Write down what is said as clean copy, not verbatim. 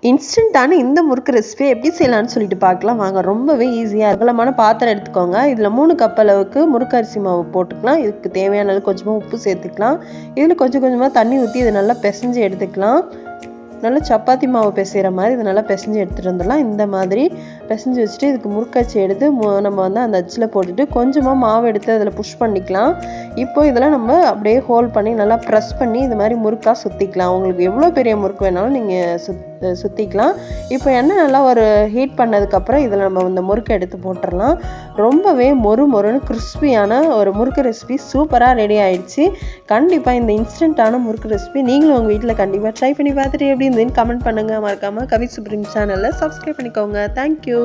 இன்ஸ்டண்ட்டான இந்த முறுக்கு ரெசிபியை எப்படி செய்யலாம்னு சொல்லிட்டு பார்க்கலாம் வாங்க. ரொம்பவே ஈஸியாக அகலமான பாத்திரம் எடுத்துக்கோங்க. இதில் 3 கப் அளவுக்கு முறுக்கு அரிசி மாவு போட்டுக்கலாம். இதுக்கு தேவையான அளவு கொஞ்சமாக உப்பு சேர்த்துக்கலாம். இதில் கொஞ்சம் கொஞ்சமாக தண்ணி ஊற்றி இதை நல்லா பிசைஞ்சு எடுத்துக்கலாம். நல்லா சப்பாத்தி மாவு பிசைகிற மாதிரி இதை நல்லா பிசைஞ்சு எடுத்துகிட்டு வந்துடலாம். இந்த மாதிரி பிசைஞ்சு வச்சுட்டு இதுக்கு முறுக்கச்சி எடுத்து நம்ம வந்து அந்த அச்சில் போட்டுட்டு கொஞ்சமாக மாவு எடுத்து அதில் புஷ் பண்ணிக்கலாம். இப்போ இதில் நம்ம அப்படியே ஹோல்ட் பண்ணி நல்லா ப்ரெஸ் பண்ணி இது மாதிரி முறுக்காக சுற்றிக்கலாம். உங்களுக்கு எவ்வளோ பெரிய முறுக்கு வேணாலும் நீங்கள் சுற்றிக்கலாம். இப்போ எண்ணெய் நல்லா ஒரு ஹீட் பண்ணதுக்கப்புறம் இதில் நம்ம இந்த முறுக்கை எடுத்து போட்டுடலாம். ரொம்பவே மொறுன்னு கிறிஸ்பியான ஒரு முறுக்கு ரெசிபி சூப்பராக ரெடி ஆயிடுச்சு. கண்டிப்பாக இந்த இன்ஸ்டண்ட்டான முறுக்கு ரெசிபி நீங்களும் உங்கள் வீட்டில் கண்டிப்பாக ட்ரை பண்ணி பார்த்துட்டு எப்படி இருந்ததுன்னு கமெண்ட் பண்ணுங்கள். மறக்காமல் கவி சுப்ரீம் சேனலில் சப்ஸ்கிரைப் பண்ணிக்கோங்க. தேங்க்யூ.